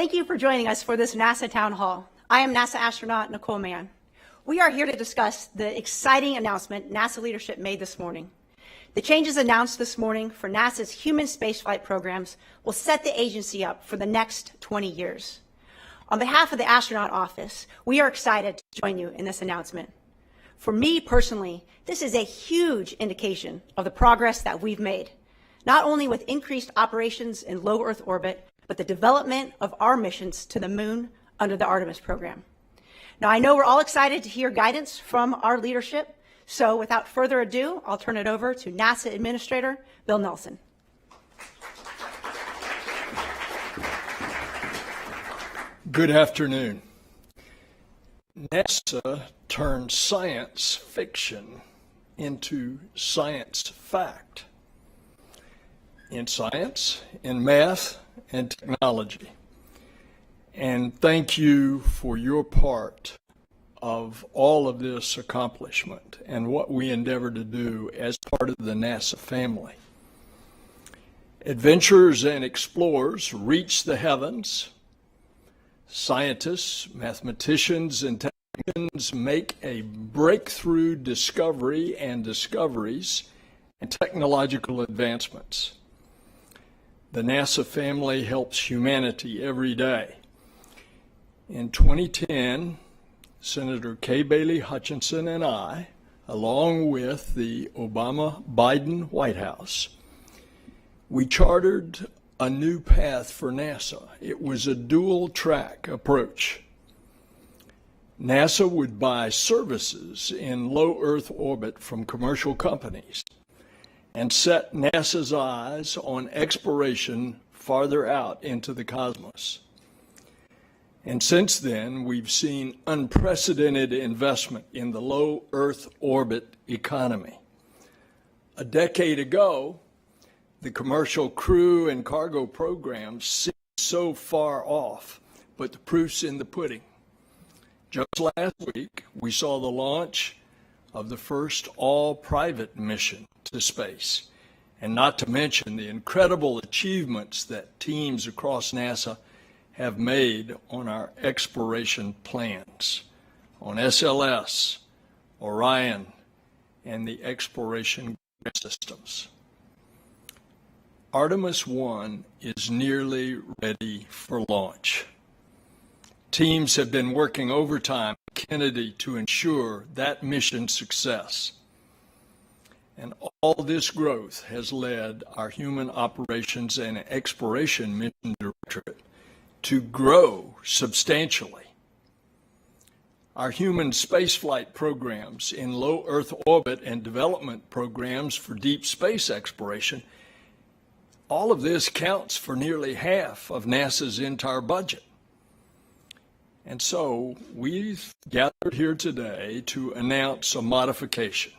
Thank you for joining us for this NASA Town Hall. I am NASA astronaut Nicole Mann. We are here to discuss the exciting announcement NASA leadership made this morning. The changes announced this morning for NASA's human spaceflight programs will set the agency up for the next 20 years. On behalf of the Astronaut Office, we are excited to join you in this announcement. For me personally, this is a huge indication of the progress that we've made, not only with increased operations in low Earth orbit, but the development of our missions to the moon under the Artemis program. Now, I know we're all excited to hear guidance from our leadership, so without further ado, I'll turn it over to NASA Administrator Bill Nelson. Good afternoon. NASA turned science fiction into science fact. In science, in math, and technology. And thank you for your part of all of this accomplishment and what we endeavor to do as part of the NASA family. Adventurers and explorers reach the heavens. Scientists, mathematicians, and technicians make a breakthrough discovery and discoveries and technological advancements. The NASA family helps humanity every day. In 2010, Senator Kay Bailey Hutchinson and I, along with the Obama-Biden White House, we chartered a new path for NASA. It was a dual-track approach. NASA would buy services in low Earth orbit from commercial companies and set NASA's eyes on exploration farther out into the cosmos. And since then, we've seen unprecedented investment in the low Earth orbit economy. A decade ago, the commercial crew and cargo programs seemed so far off, but the proof's in the pudding. Just last week, we saw the launch of the first all-private mission to space, and not to mention the incredible achievements that teams across NASA have made on our exploration plans, on SLS, Orion, and the exploration systems. Artemis 1 is nearly ready for launch. Teams have been working overtime at Kennedy to ensure that mission's success. And all this growth has led our Human Operations and Exploration Mission Directorate to grow substantially. Our human spaceflight programs in low Earth orbit and development programs for deep space exploration, all of this counts for nearly half of NASA's entire budget. And so we've gathered here today to announce a modification.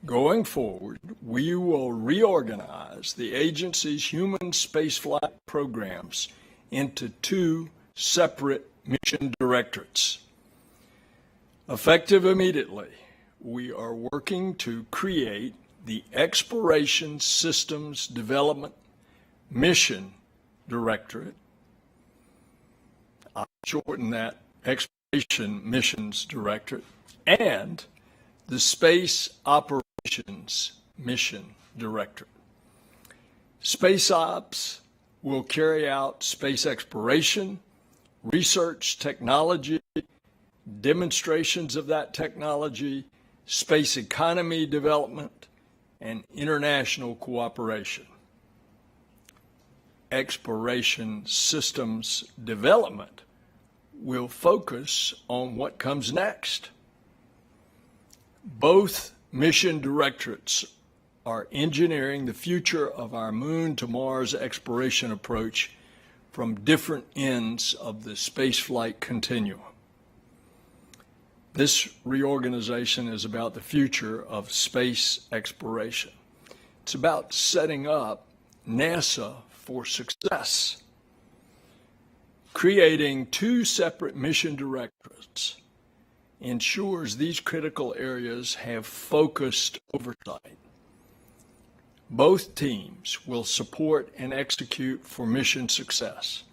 Going forward, we will reorganize the agency's human spaceflight programs into two separate mission directorates. Effective immediately, we are working to create the Exploration Systems Development Mission Directorate. I'll shorten that, Exploration Missions Directorate, and the Space Operations Mission Directorate. Space Ops will carry out space exploration, research technology, demonstrations of that technology, space economy development, and international cooperation. Exploration Systems Development will focus on what comes next. Both mission directorates are engineering the future of our Moon to Mars exploration approach from different ends of the spaceflight continuum. This reorganization is about the future of space exploration. It's about setting up NASA for success. Creating two separate mission directorates ensures these critical areas have focused oversight. Both teams will support and execute for mission success.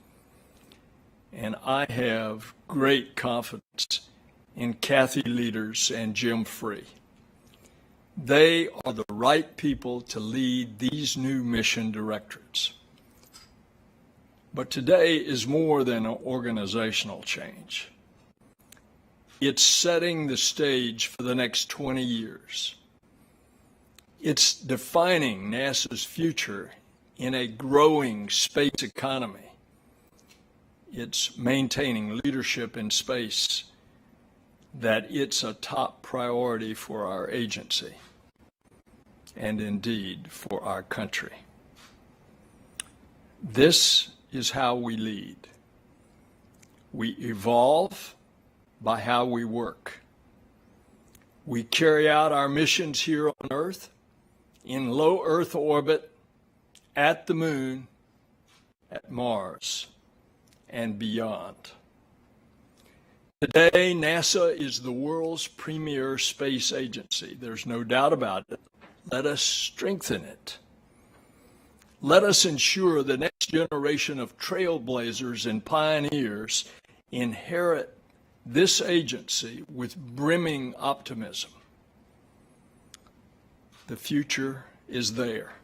and I have great confidence in Kathy Leaders and Jim Free. They are the right people to lead these new mission directorates. But today is more than an organizational change. It's setting the stage for the next 20 years. It's defining NASA's future in a growing space economy. It's maintaining leadership in space, that it's a top priority for our agency and indeed for our country. This is how we lead. We evolve by how we work. We carry out our missions here on Earth, in low Earth orbit, at the Moon, at Mars, and beyond. Today, NASA is the world's premier space agency. There's no doubt about it. Let us strengthen it. Let us ensure the next generation of trailblazers and pioneers inherit this agency with brimming optimism. The future is there.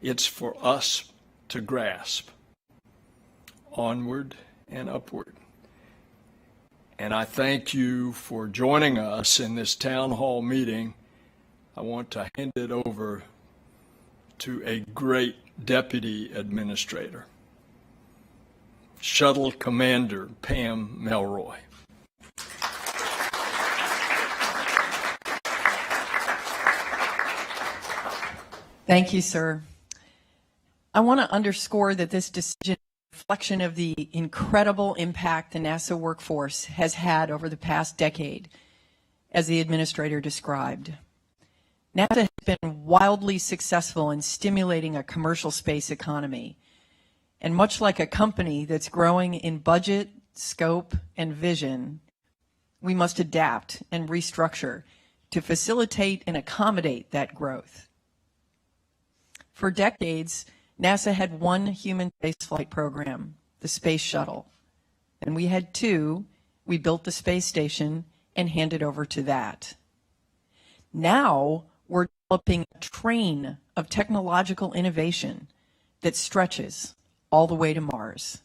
It's for us to grasp. Onward and upward. And I thank you for joining us in this town hall meeting. I want to hand it over to a great Deputy Administrator, Shuttle Commander Pam Melroy. Thank you, sir. I want to underscore that this decision is a reflection of the incredible impact the NASA workforce has had over the past decade, as the administrator described. NASA has been wildly successful in stimulating a commercial space economy. And much like a company that's growing in budget, scope, and vision, we must adapt and restructure to facilitate and accommodate that growth. For decades, NASA had one human spaceflight program, the Space Shuttle. And we had two. We built the space station and handed over to that. Now, we're developing a train of technological innovation that stretches all the way to Mars.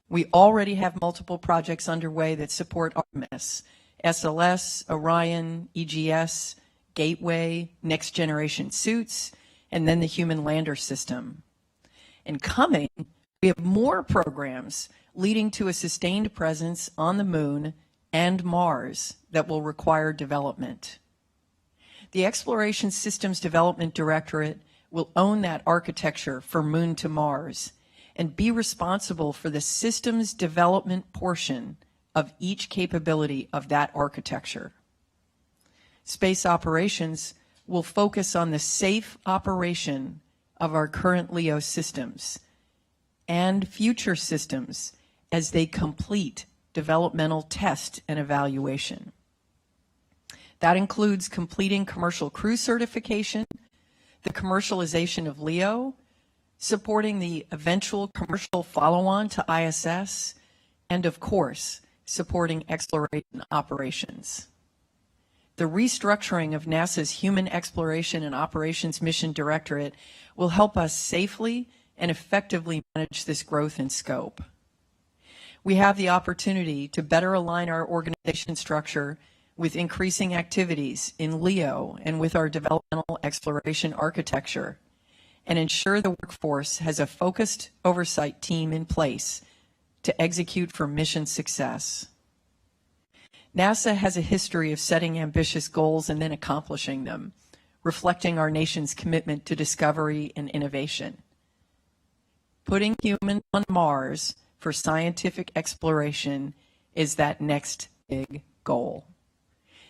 We already have multiple projects underway that support Artemis, SLS, Orion, EGS, Gateway, next generation suits, and then the human lander system. And coming, we have more programs leading to a sustained presence on the Moon and Mars that will require development. The Exploration Systems Development Directorate will own that architecture for Moon to Mars and be responsible for the systems development portion of each capability of that architecture. Space operations will focus on the safe operation of our current LEO systems and future systems as they complete developmental test and evaluation. That includes completing commercial crew certification, the commercialization of LEO, supporting the eventual commercial follow-on to ISS, and of course, supporting exploration operations. The restructuring of NASA's Human Exploration and Operations Mission Directorate will help us safely and effectively manage this growth in scope. We have the opportunity to better align our organization structure with increasing activities in LEO and with our developmental exploration architecture, and ensure the workforce has a focused oversight team in place to execute for mission success. NASA has a history of setting ambitious goals and then accomplishing them, reflecting our nation's commitment to discovery and innovation. Putting humans on Mars for scientific exploration is that next big goal.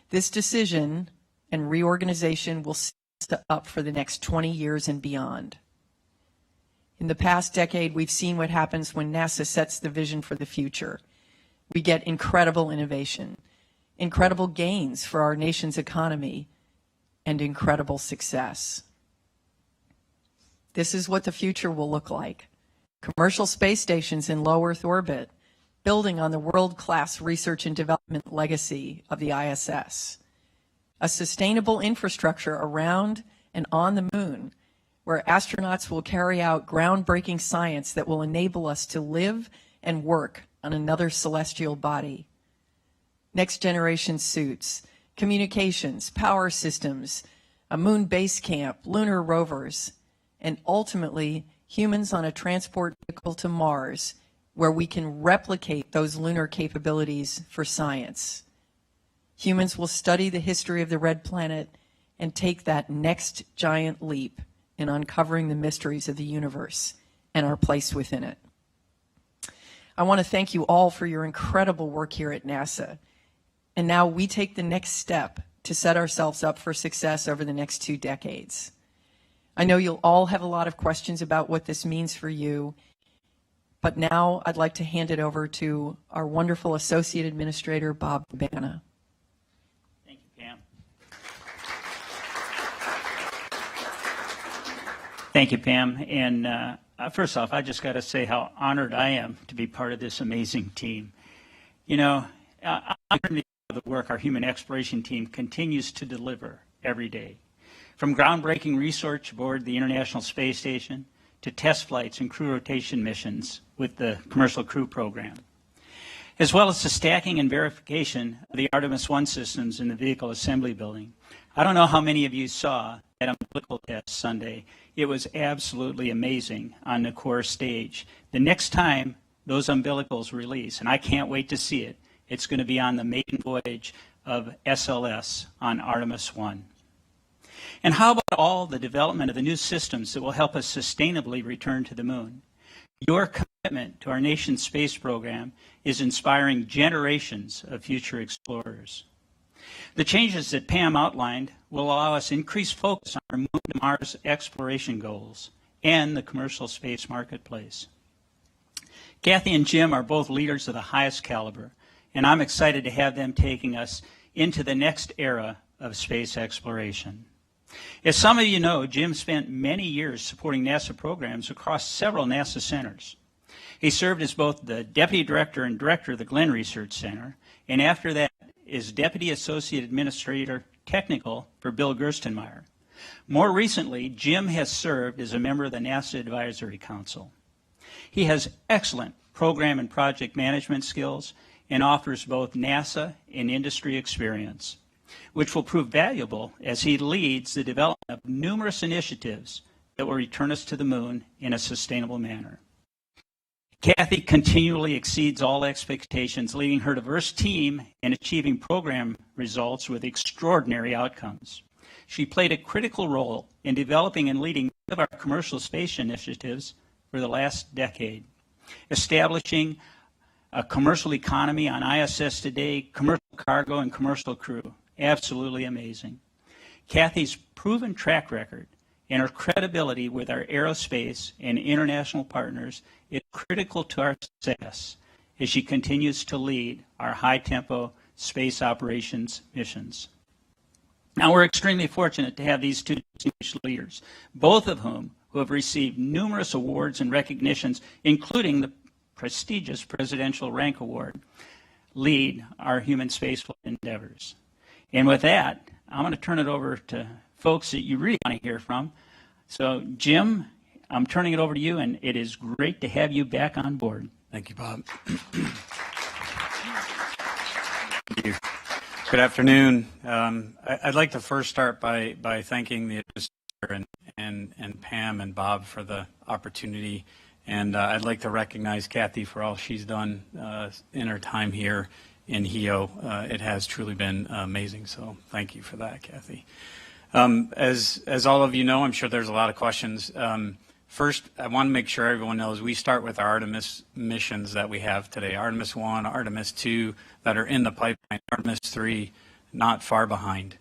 This decision and reorganization will set us up for the next 20 years and beyond. In the past decade, we've seen what happens when NASA sets the vision for the future. We get incredible innovation, incredible gains for our nation's economy, and incredible success. This is what the future will look like. Commercial space stations in low Earth orbit, building on the world-class research and development legacy of the ISS. A sustainable infrastructure around and on the moon, where astronauts will carry out groundbreaking science that will enable us to live and work on another celestial body. Next generation suits, communications, power systems, a moon base camp, lunar rovers, and ultimately humans on a transport vehicle to Mars, where we can replicate those lunar capabilities for science. Humans will study the history of the red planet and take that next giant leap in uncovering the mysteries of the universe and our place within it. I want to thank you all for your incredible work here at NASA. And now we take the next step to set ourselves up for success over the next 2 decades. I know you'll all have a lot of questions about what this means for you, but now I'd like to hand it over to our wonderful Associate Administrator, Bob Cabana. Thank you, Pam. Thank you, Pam. And first off, I just got to say how honored I am to be part of this amazing team. You know, I'm proud of the work our human exploration team continues to deliver every day. From groundbreaking research aboard the International Space Station to test flights and crew rotation missions with the Commercial Crew Program, as well as the stacking and verification of the Artemis 1 systems in the Vehicle Assembly Building. I don't know how many of you saw that umbilical test Sunday. It was absolutely amazing on the core stage. The next time those umbilicals release, and I can't wait to see it, it's going to be on the maiden voyage of SLS on Artemis 1. And how about all the development of the new systems that will help us sustainably return to the moon? Your commitment to our nation's space program is inspiring generations of future explorers. The changes that Pam outlined will allow us increased focus on our Moon to Mars exploration goals and the commercial space marketplace. Kathy and Jim are both leaders of the highest caliber, and I'm excited to have them taking us into the next era of space exploration. As some of you know, Jim spent many years supporting NASA programs across several NASA centers. He served as both the Deputy Director and Director of the Glenn Research Center, and after that is Deputy Associate Administrator Technical for Bill Gerstenmaier. More recently, Jim has served as a member of the NASA Advisory Council. He has excellent program and project management skills and offers both NASA and industry experience, which will prove valuable as he leads the development of numerous initiatives that will return us to the moon in a sustainable manner. Kathy continually exceeds all expectations, leading her diverse team and achieving program results with extraordinary outcomes. She played a critical role in developing and leading one of our commercial space initiatives for the last decade, establishing a commercial economy on ISS today, commercial cargo, and commercial crew. Absolutely amazing. Kathy's proven track record and her credibility with our aerospace and international partners is critical to our success as she continues to lead our high-tempo space operations missions. Now, we're extremely fortunate to have these two distinguished leaders, both of whom who have received numerous awards and recognitions, including the prestigious Presidential Rank Award, lead our human spaceflight endeavors. And with that, I'm going to turn it over to folks that you really want to hear from. So, Jim, I'm turning it over to you, and it is great to have you back on board. Thank you, Bob. Thank you. Good afternoon. I'd like to first start by thanking the administrator and Pam and Bob for the opportunity. And I'd like to recognize Kathy for all she's done in her time here in HEO. It has truly been amazing, so thank you for that, Kathy. As all of you know, I'm sure there's a lot of questions. First, I want to make sure everyone knows we start with our Artemis missions that we have today. Artemis 1, Artemis 2 that are in the pipeline, Artemis 3 not far behind.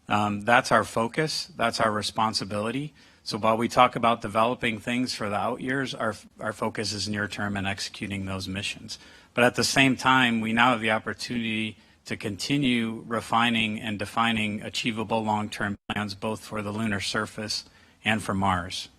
That's our focus, that's our responsibility. So while we talk about developing things for the out years, our focus is near term and executing those missions. But at the same time, we now have the opportunity to continue refining and defining achievable long-term plans both for the lunar surface and for Mars.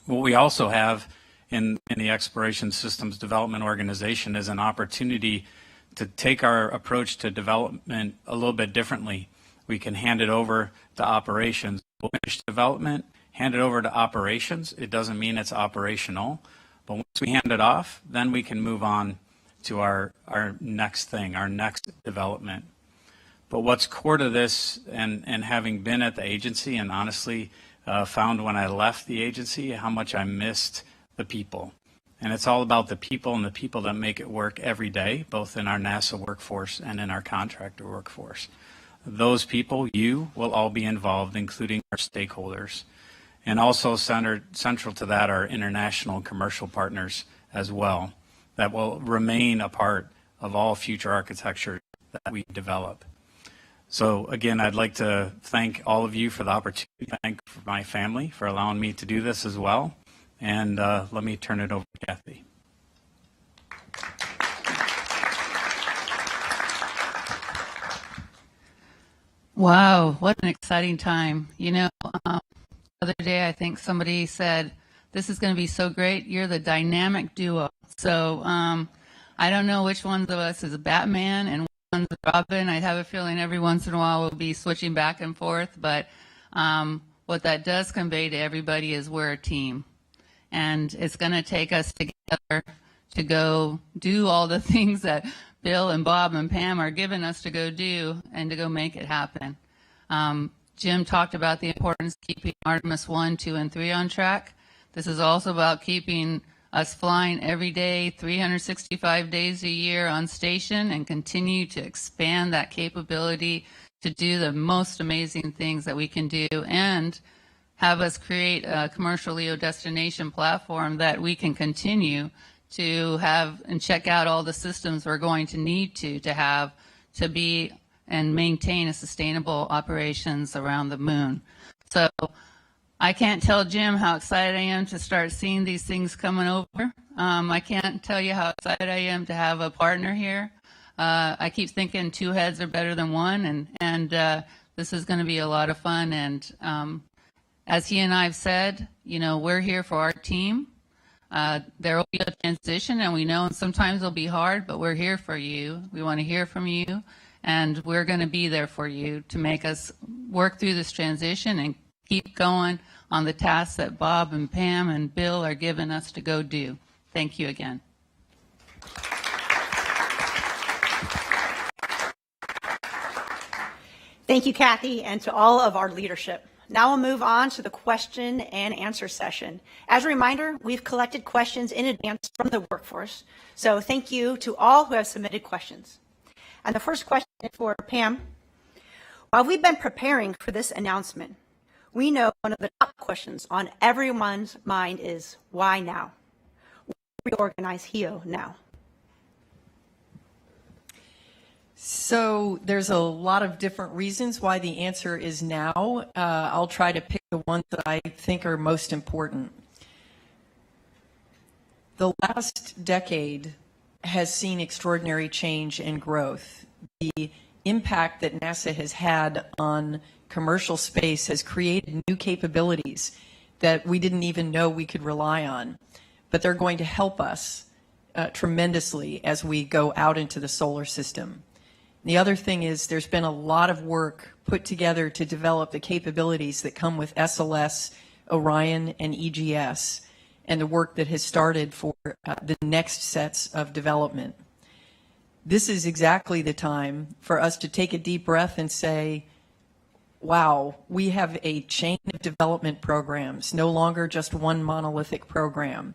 What we also have in the Exploration Systems Development Organization as an opportunity to take our approach to development a little bit differently. We can hand it over to operations. We'll finish development, hand it over to operations. It doesn't mean it's operational, but once we hand it off, then we can move on to our next thing, our next development. But what's core to this, and having been at the agency, and honestly found when I left the agency how much I missed the people. And it's all about the people and the people that make it work every day, both in our NASA workforce and in our contractor workforce. Those people, you, will all be involved, including our stakeholders. And also central to that are international commercial partners as well, that will remain a part of all future architecture that we develop. So again, I'd like to thank all of you for the opportunity, thank my family for allowing me to do this as well. And let me turn it over to Kathy. Wow, what an exciting time. You know, the other day I think somebody said, this is going to be so great, you're the dynamic duo. So I don't know which one of us is Batman and which one's Robin. I have a feeling every once in a while we'll be switching back and forth, but what that does convey to everybody is we're a team. And it's going to take us together to go do all the things that Bill and Bob and Pam are giving us to go do and to go make it happen. Jim talked about the importance of keeping Artemis 1, 2, and 3 on track. This is also about keeping us flying every day, 365 days a year on station, and continue to expand that capability to do the most amazing things that we can do, and have us create a commercial LEO destination platform that we can continue to have and check out all the systems we're going to need to have to be and maintain a sustainable operations around the moon. So I can't tell Jim how excited I am to start seeing these things coming over. I can't tell you how excited I am to have a partner here. I keep thinking 2 heads are better than 1, and this is going to be a lot of fun. And as he and I have said, you know, we're here for our team. There will be a transition, and we know sometimes it'll be hard, but we're here for you. We want to hear from you, and we're going to be there for you to make us work through this transition and keep going on the tasks that Bob and Pam and Bill are giving us to go do. Thank you again. Thank you, Kathy, and to all of our leadership. Now we'll move on to the question and answer session. As a reminder, we've collected questions in advance from the workforce, so thank you to all who have submitted questions. And the first question is for Pam. While we've been preparing for this announcement, we know one of the top questions on everyone's mind is, why now? Why reorganize HEO now? So there's a lot of different reasons why the answer is now. I'll try to pick the ones that I think are most important. The last decade has seen extraordinary change and growth. The impact that NASA has had on commercial space has created new capabilities that we didn't even know we could rely on, but they're going to help us tremendously as we go out into the solar system. The other thing is there's been a lot of work put together to develop the capabilities that come with SLS, Orion, and EGS, and the work that has started for the next sets of development. This is exactly the time for us to take a deep breath and say, wow, we have a chain of development programs, no longer just one monolithic program.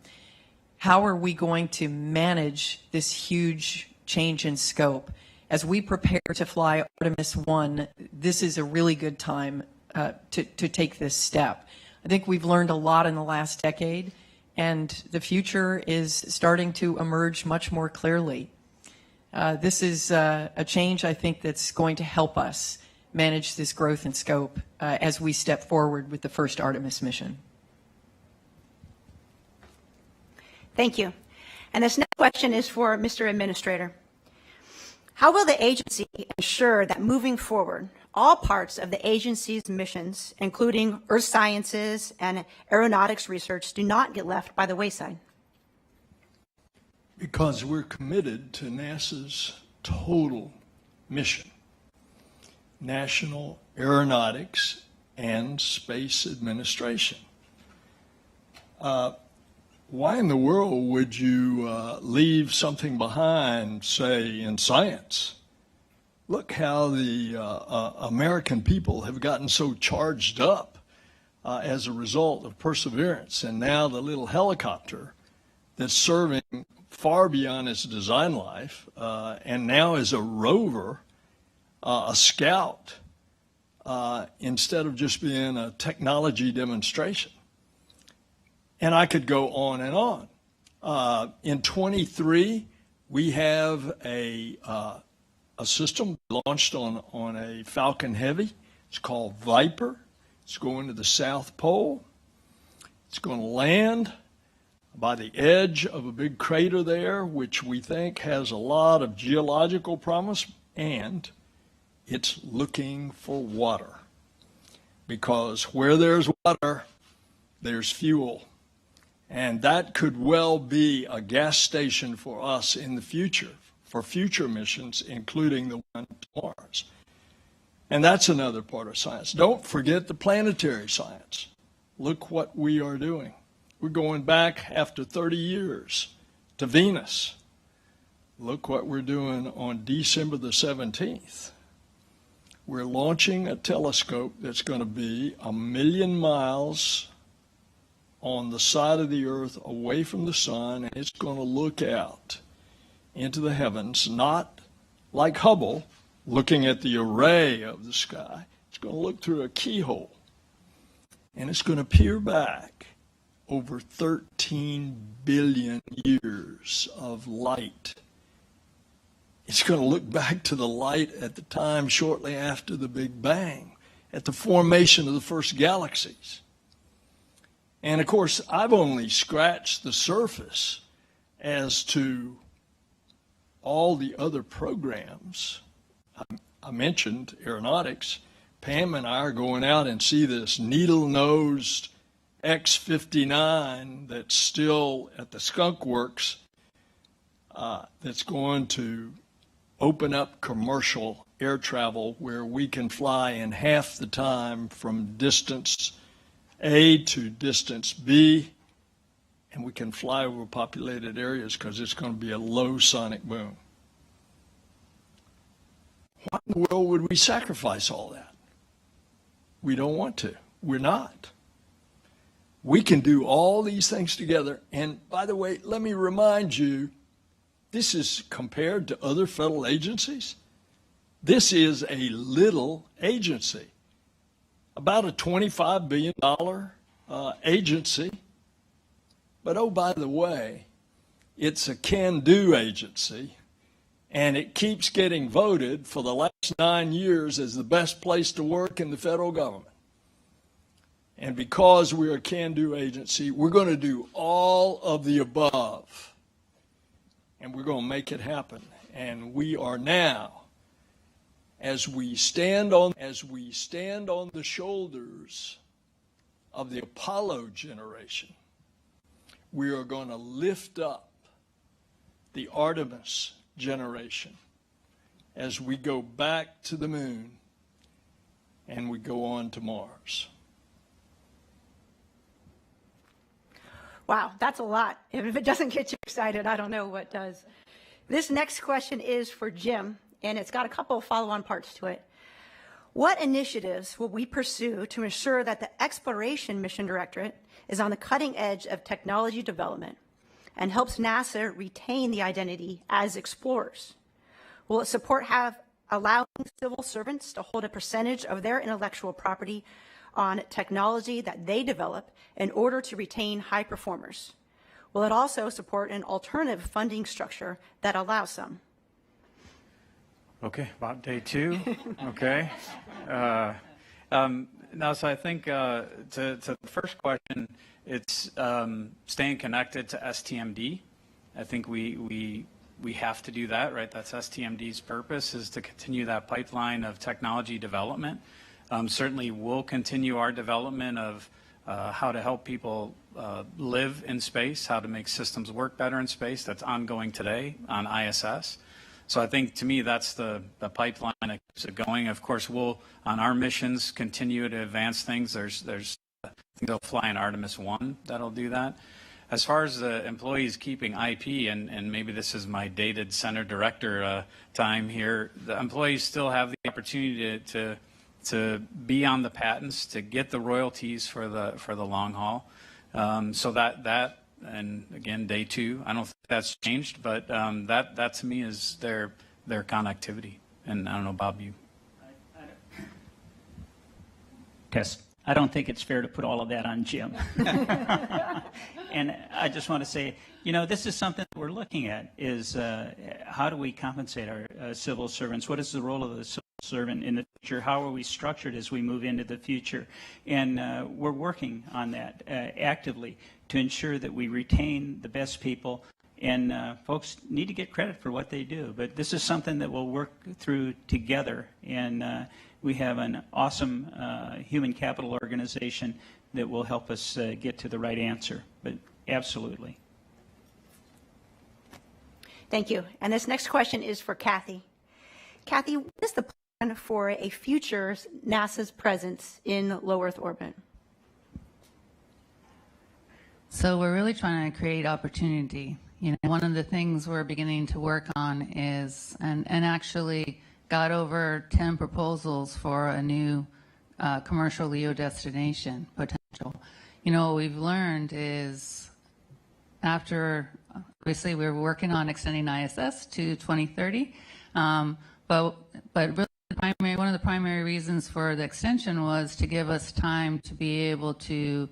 How are we going to manage this huge change in scope? As we prepare to fly Artemis 1, this is a really good time to take this step. I think we've learned a lot in the last decade, and the future is starting to emerge much more clearly. This is a change, I think, that's going to help us manage this growth in scope as we step forward with the first Artemis mission. Thank you. And this next question is for Mr. Administrator. How will the agency ensure that moving forward, all parts of the agency's missions, including earth sciences and aeronautics research, do not get left by the wayside? Because we're committed to NASA's total mission, National Aeronautics and Space Administration. Why in the world would you leave something behind, say, in science? Look how the American people have gotten so charged up as a result of perseverance, and now the little helicopter that's serving far beyond its design life, and now is a rover, a scout, instead of just being a technology demonstration. And I could go on and on. In 23, we have a system launched on a Falcon Heavy. It's called Viper. It's going to the South Pole. It's going to land by the edge of a big crater there, which we think has a lot of geological promise, and it's looking for water. Because where there's water, there's fuel. And that could well be a gas station for us in the future, for future missions, including the one to Mars. And that's another part of science. Don't forget the planetary science. Look what we are doing. We're going back after 30 years to Venus. Look what we're doing on December the 17th. We're launching a telescope that's going to be 1 million miles on the side of the Earth away from the sun, and it's going to look out into the heavens, not like Hubble, looking at the array of the sky. It's going to look through a keyhole, and it's going to peer back over 13 billion years of light. It's going to look back to the light at the time shortly after the Big Bang, at the formation of the first galaxies. And of course, I've only scratched the surface as to all the other programs. I mentioned aeronautics. Pam and I are going out and see this needle-nosed X-59 that's still at the Skunk Works, that's going to open up commercial air travel where we can fly in half the time from distance A to distance B, and we can fly over populated areas because it's going to be a low sonic boom. Why in the world would we sacrifice all that? We don't want to. We're not. We can do all these things together. And by the way, let me remind you, this is compared to other federal agencies. This is a little agency, about a $25 billion agency. But oh, by the way, it's a can-do agency, and it keeps getting voted for the last 9 years as the best place to work in the federal government. And because we're a can-do agency, we're going to do all of the above, and we're going to make it happen. And we are now, as we stand on the shoulders of the Apollo generation, we are going to lift up the Artemis generation as we go back to the moon and we go on to Mars. Wow, that's a lot. If it doesn't get you excited, I don't know what does. This next question is for Jim, and it's got a couple of follow-on parts to it. What initiatives will we pursue to ensure that the Exploration Mission Directorate is on the cutting edge of technology development and helps NASA retain the identity as explorers? Will it support allowing civil servants to hold a percentage of their intellectual property on technology that they develop in order to retain high performers? Will it also support an alternative funding structure that allows some? Okay, about day two. Okay. Now, so I think to the first question, it's staying connected to STMD. I think we have to do that, right? That's STMD's purpose, is to continue that pipeline of technology development. Certainly, we'll continue our development of how to help people live in space, how to make systems work better in space. That's ongoing today on ISS. So I think, to me, that's the pipeline that keeps it going. Of course, we'll, on our missions, continue to advance things. I think they'll fly in Artemis 1 that'll do that. As far as the employees keeping IP, and maybe this is my dated center director time here, the employees still have the opportunity to be on the patents, to get the royalties for the long haul. So that and again, day 2, I don't think that's changed, but that to me is their connectivity. And I don't know, Bob, you. Test. I don't think it's fair to put all of that on Jim. And I just want to say, this is something that we're looking at, is how do we compensate our civil servants? What is the role of the civil servant in the future? How are we structured as we move into the future? And we're working on that actively to ensure that we retain the best people. And folks need to get credit for what they do. But this is something that we'll work through together. And we have an awesome human capital organization that will help us get to the right answer. But absolutely. Thank you. And this next question is for Kathy. Kathy, what is the plan for a future NASA's presence in low Earth orbit? So we're really trying to create opportunity. One of the things we're beginning to work on is, and actually got over 10 proposals for a new commercial LEO destination potential. What we've learned is, after, obviously we're working on extending ISS to 2030, but really one of the primary reasons for the extension was to give us time to be able to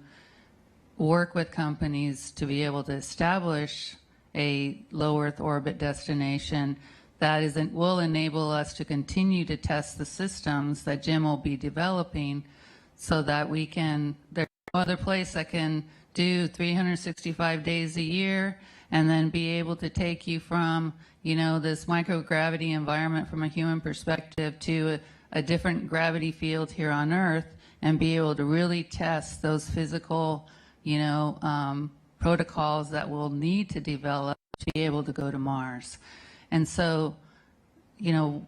work with companies to be able to establish a low Earth orbit destination that will enable us to continue to test the systems that Jim will be developing, so that there's no other place that can do 365 days a year and then be able to take you from, this microgravity environment from a human perspective to a different gravity field here on Earth, and be able to really test those physical, protocols that we'll need to develop to be able to go to Mars. And so,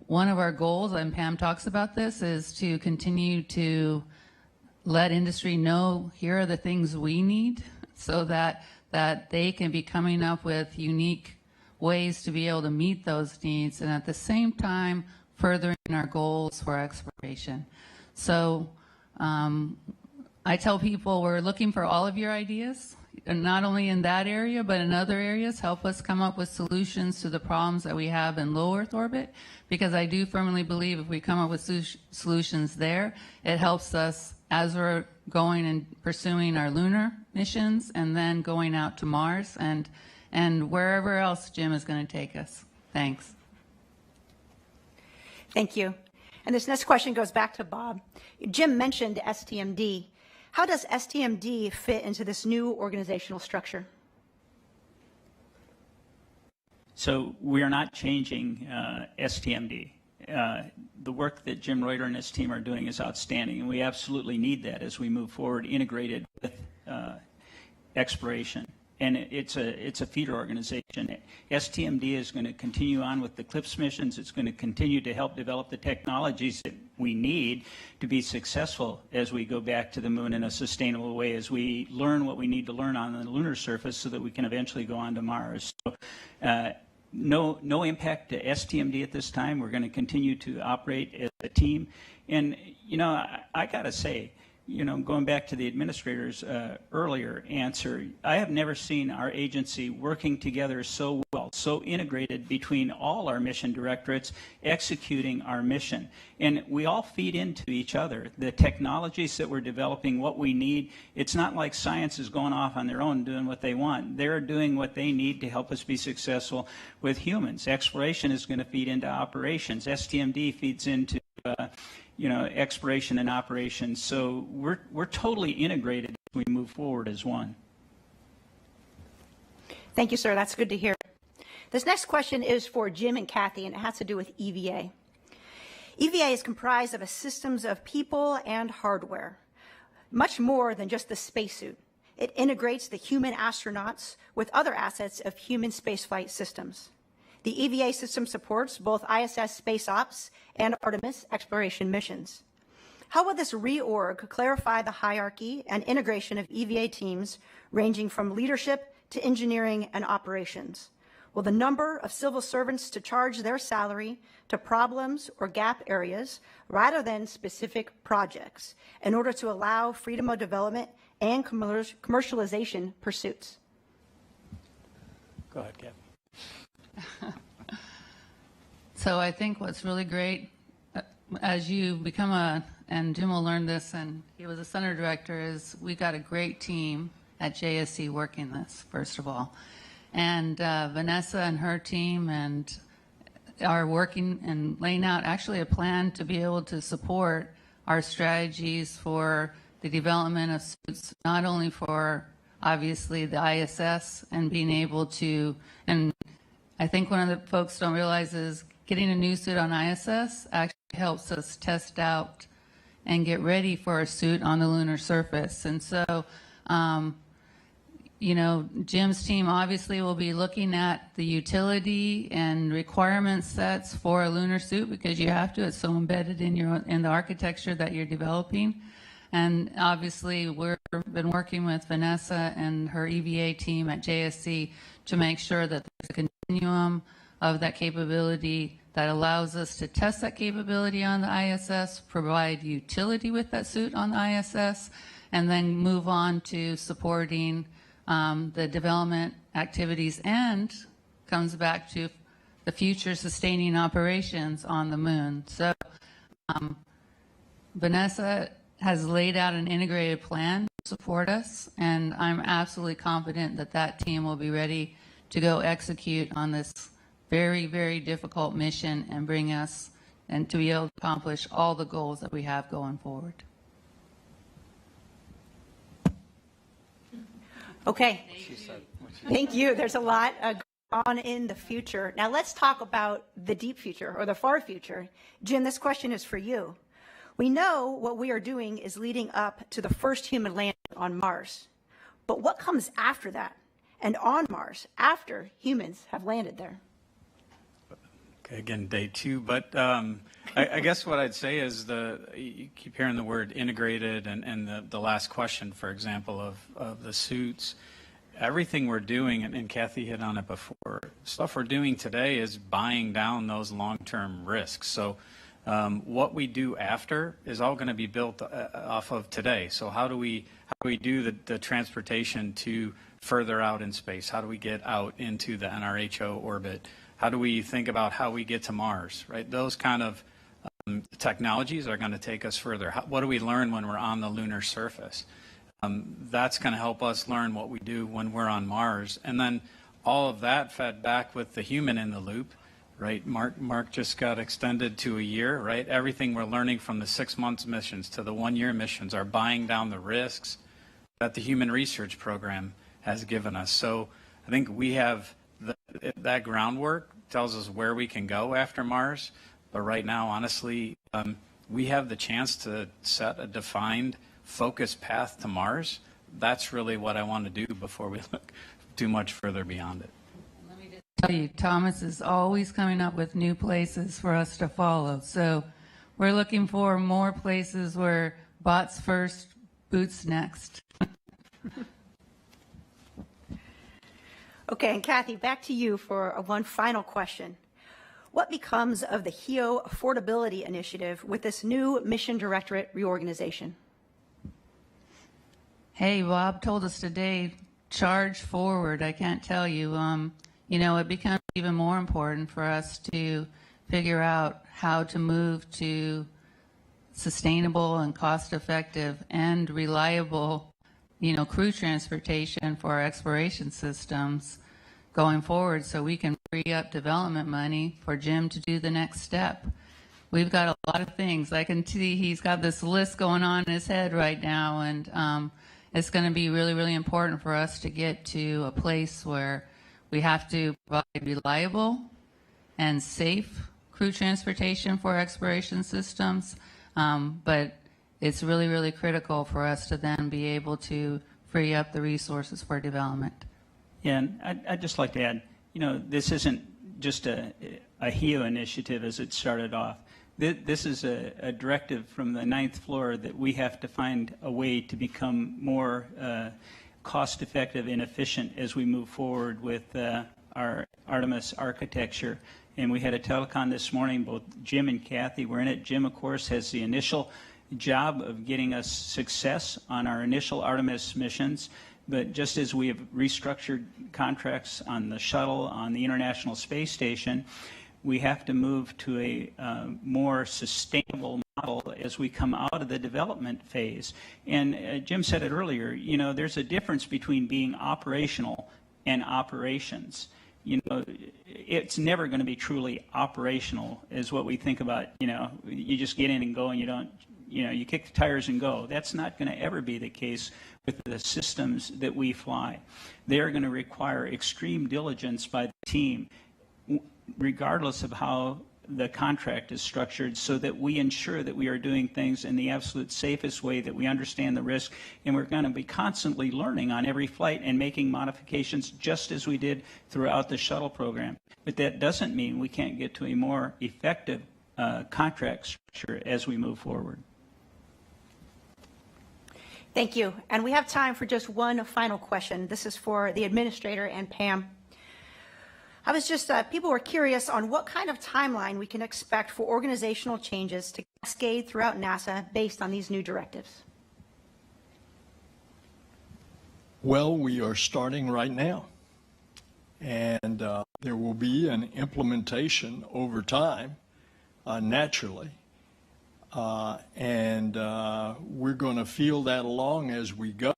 one of our goals, and Pam talks about this, is to continue to let industry know, here are the things we need, so that they can be coming up with unique ways to be able to meet those needs, and at the same time furthering our goals for exploration. So I tell people, we're looking for all of your ideas, and not only in that area, but in other areas. Help us come up with solutions to the problems that we have in low Earth orbit, because I do firmly believe if we come up with solutions there, it helps us as we're going and pursuing our lunar missions, and then going out to Mars and wherever else Jim is going to take us. Thanks. Thank you. And this next question goes back to Bob. Jim mentioned STMD. How does STMD fit into this new organizational structure? So we are not changing STMD. The work that Jim Reuter and his team are doing is outstanding, and we absolutely need that as we move forward, integrated with exploration. And it's a feeder organization. STMD is going to continue on with the CLIPS missions. It's going to continue to help develop the technologies that we need to be successful as we go back to the moon in a sustainable way, as we learn what we need to learn on the lunar surface so that we can eventually go on to Mars. So, no impact to STMD at this time. We're going to continue to operate as a team. And, I got to say, going back to the administrator's earlier answer, I have never seen our agency working together so well, so integrated between all our mission directorates, executing our mission. And we all feed into each other. The technologies that we're developing, what we need, it's not like science is going off on their own doing what they want. They're doing what they need to help us be successful with humans. Exploration is going to feed into operations. STMD feeds into exploration and operations. So we're totally integrated as we move forward as one. Thank you, sir. That's good to hear. This next question is for Jim and Kathy, and it has to do with EVA. EVA is comprised of a systems of people and hardware. much more than just the spacesuit. It integrates the human astronauts with other assets of human spaceflight systems. The EVA system supports both ISS space ops and Artemis exploration missions. How will this reorg clarify the hierarchy and integration of EVA teams ranging from leadership to engineering and operations? Will the number of civil servants to charge their salary to problems or gap areas rather than specific projects in order to allow freedom of development and commercialization pursuits? Go ahead, Kathy. So I think what's really great, as you become and Jim will learn this, and he was a center director, is we got a great team at JSC working this, first of all. And Vanessa and her team are working and laying out actually a plan to be able to support our strategies for the development of suits, not only for obviously the ISS and being able to, and I think one of the folks don't realize is getting a new suit on ISS actually helps us test out and get ready for a suit on the lunar surface. And so, you know, Jim's team obviously will be looking at the utility and requirement sets for a lunar suit because you have to. It's so embedded in the architecture that you're developing. And obviously, we've been working with Vanessa and her EVA team at JSC to make sure that there's a continuum of that capability that allows us to test that capability on the ISS, provide utility with that suit on the ISS, and then move on to supporting the development activities, and comes back to the future sustaining operations on the moon. So Vanessa has laid out an integrated plan to support us, and I'm absolutely confident that that team will be ready to go execute on this very, very difficult mission and bring us and to be able to accomplish all the goals that we have going forward. Okay. Thank you. There's a lot going on in the future. Now let's talk about the deep future or the far future. Jim, this question is for you. We know what we are doing is leading up to the first human landing on Mars. But what comes after that and on Mars after humans have landed there? Okay, again, day two, but I guess what I'd say is you keep hearing the word integrated and the last question, for example, of the suits. Everything we're doing, and Kathy hit on it before, stuff we're doing today is buying down those long-term risks. So what we do after is all going to be built off of today. So how do we do the transportation to further out in space? How do we get out into the NRHO orbit? How do we think about how we get to Mars, right? Those kind of technologies are going to take us further. What do we learn when we're on the lunar surface? That's going to help us learn what we do when we're on Mars. And then all of that fed back with the human in the loop, right? Mark just got extended to a year, right? Everything we're learning from the 6 months missions to the 1 year missions are buying down the risks that the human research program has given us. So I think we have that groundwork tells us where we can go after Mars. But right now, honestly, we have the chance to set a defined, focused path to Mars. That's really what I want to do before we look too much further beyond it. Let me just tell you, Thomas is always coming up with new places for us to follow. So we're looking for more places where bots first, boots next. Okay, and Kathy, back to you for one final question. What becomes of the HEO Affordability Initiative with this new Mission Directorate reorganization? Hey, Bob told us today, charge forward. I can't tell you. You know, it becomes even more important for us to figure out how to move to sustainable and cost-effective and reliable, you know, crew transportation for our exploration systems going forward so we can free up development money for Jim to do the next step. We've got a lot of things. I can see he's got this list going on in his head right now, and it's going to be really, really important for us to get to a place where we have to provide reliable and safe crew transportation for exploration systems, but it's really, really critical for us to then be able to free up the resources for development. Yeah, and I'd just like to add, this isn't just a HEO initiative as it started off. This is a directive from the ninth floor that we have to find a way to become more cost-effective and efficient as we move forward with our Artemis architecture. And we had a telecon this morning, both Jim and Kathy were in it. Jim, of course, has the initial job of getting us success on our initial Artemis missions. But just as we have restructured contracts on the shuttle, on the International Space Station, we have to move to a more sustainable model as we come out of the development phase. And Jim said it earlier, there's a difference between being operational and operations. It's never going to be truly operational is what we think about, you just get in and go and you don't, you kick the tires and go. That's not going to ever be the case with the systems that we fly. They're going to require extreme diligence by the team, regardless of how the contract is structured, so that we ensure that we are doing things in the absolute safest way, that we understand the risk, and we're going to be constantly learning on every flight and making modifications just as we did throughout the shuttle program. But that doesn't mean we can't get to a more effective contract structure as we move forward. Thank you. And we have time for just one final question. This is for the administrator and Pam. People were curious on what kind of timeline we can expect for organizational changes to cascade throughout NASA based on these new directives. Well, we are starting right now. And there will be an implementation over time, naturally. And we're going to feel that along as we go.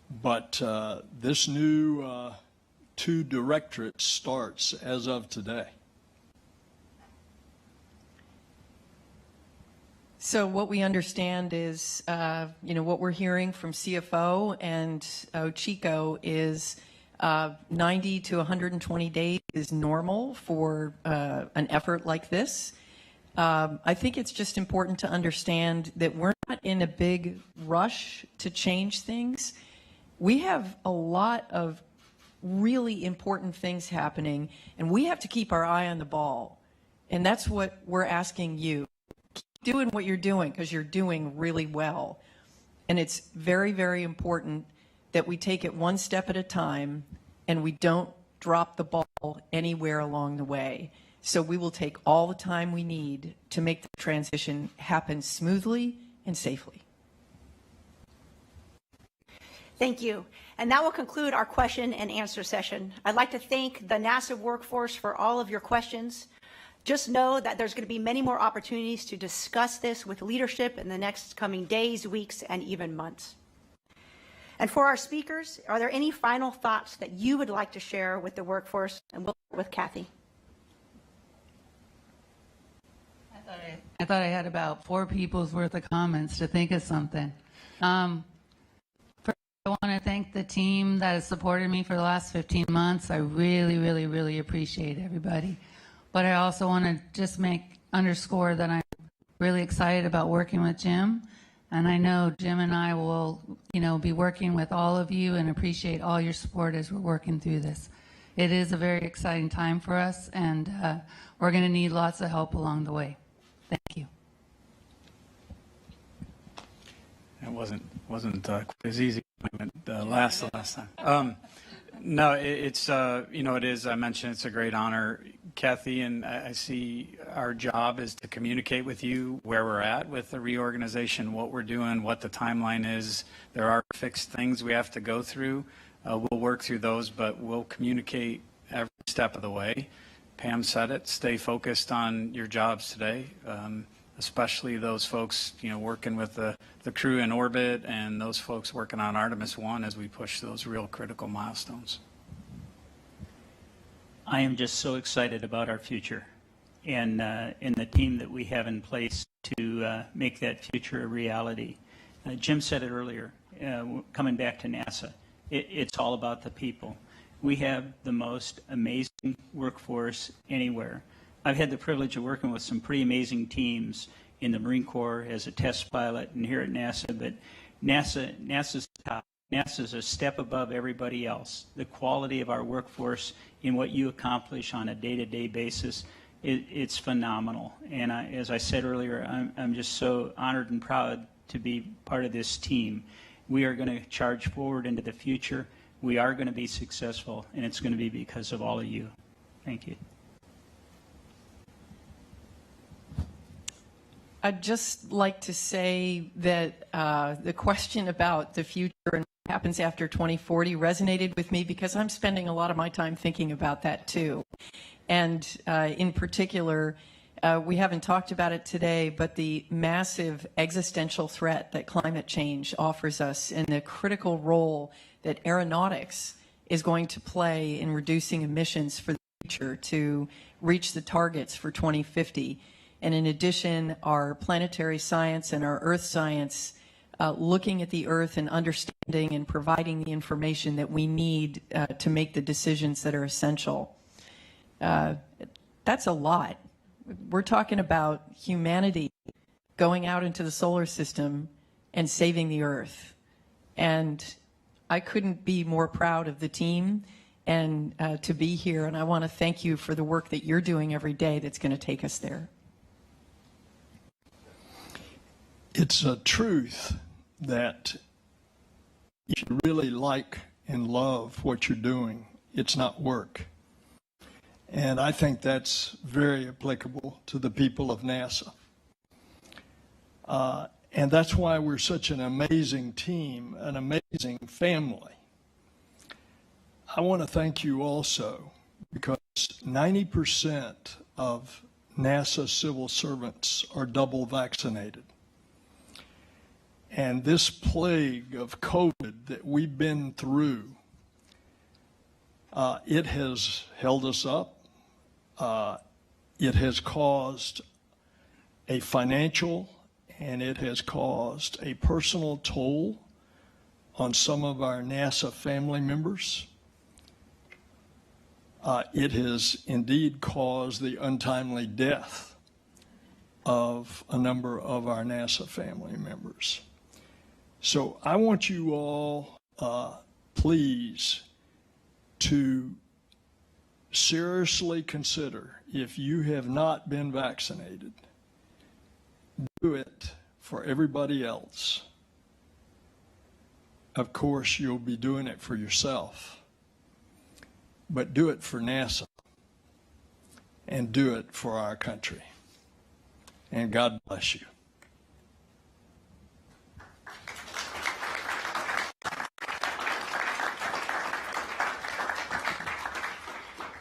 But this new 2 directorate starts as of today. So what we understand is, what we're hearing from CFO and Chico is 90 to 120 days is normal for an effort like this. I think it's just important to understand that we're not in a big rush to change things. We have a lot of really important things happening, and we have to keep our eye on the ball. And that's what we're asking you. Keep doing what you're doing, because you're doing really well. And it's very, very important that we take it one step at a time and we don't drop the ball anywhere along the way. So we will take all the time we need to make the transition happen smoothly and safely. Thank you. And that will conclude our question and answer session. I'd like to thank the NASA workforce for all of your questions. Just know that there's going to be many more opportunities to discuss this with leadership in the next coming days, weeks, and even months. And for our speakers, are there any final thoughts that you would like to share with the workforce? And we'll start with Kathy. I thought I had about 4 people's worth of comments to think of something. First, I want to thank the team that has supported me for the last 15 months. I really, really, really appreciate everybody. But I also want to just underscore that I'm really excited about working with Jim. And I know Jim and I will, be working with all of you and appreciate all your support as we're working through this. It is a very exciting time for us, and we're going to need lots of help along the way. Thank you. It wasn't quite as easy as the last time. No, it's it is. I mentioned it's a great honor, Kathy, and I see our job is to communicate with you where we're at with the reorganization, what we're doing, what the timeline is. There are fixed things we have to go through. We'll work through those, but we'll communicate every step of the way. Pam said it, stay focused on your jobs today, especially those folks, working with the crew in orbit and those folks working on Artemis 1 as we push those real critical milestones. I am just so excited about our future and the team that we have in place to make that future a reality. Jim said it earlier, coming back to NASA, it's all about the people. We have the most amazing workforce anywhere. I've had the privilege of working with some pretty amazing teams in the Marine Corps as a test pilot and here at NASA, but NASA's top. NASA's a step above everybody else. The quality of our workforce in what you accomplish on a day-to-day basis, it's phenomenal. And as I said earlier, I'm just so honored and proud to be part of this team. We are going to charge forward into the future. We are going to be successful, and it's going to be because of all of you. Thank you. I'd just like to say that the question about the future and what happens after 2040 resonated with me because I'm spending a lot of my time thinking about that too. And in particular, we haven't talked about it today, but the massive existential threat that climate change offers us and the critical role that aeronautics is going to play in reducing emissions for the future to reach the targets for 2050. And in addition, our planetary science and our earth science, looking at the earth and understanding and providing the information that we need to make the decisions that are essential. That's a lot. We're talking about humanity going out into the solar system and saving the earth. And I couldn't be more proud of the team and to be here. And I want to thank you for the work that you're doing every day that's going to take us there. It's a truth that if you really like and love what you're doing, it's not work. And I think that's very applicable to the people of NASA. And that's why we're such an amazing team, an amazing family. I want to thank you also because 90% of NASA civil servants are double vaccinated. And this plague of COVID that we've been through, it has held us up. It has caused a financial and it has caused a personal toll on some of our NASA family members. It has indeed caused the untimely death of a number of our NASA family members. So I want you all, please, to seriously consider if you have not been vaccinated, do it for everybody else. Of course, you'll be doing it for yourself, but do it for NASA and do it for our country. And God bless you.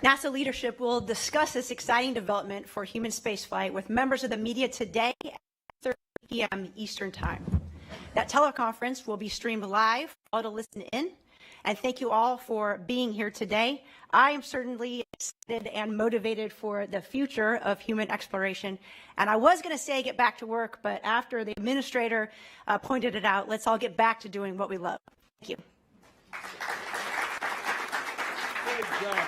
NASA leadership will discuss this exciting development for human spaceflight with members of the media today at 3 p.m. Eastern Time. That teleconference will be streamed live for all to listen in. And thank you all for being here today. I am certainly excited and motivated for the future of human exploration. And I was going to say get back to work, but after the administrator pointed it out, let's all get back to doing what we love. Thank you. Good job.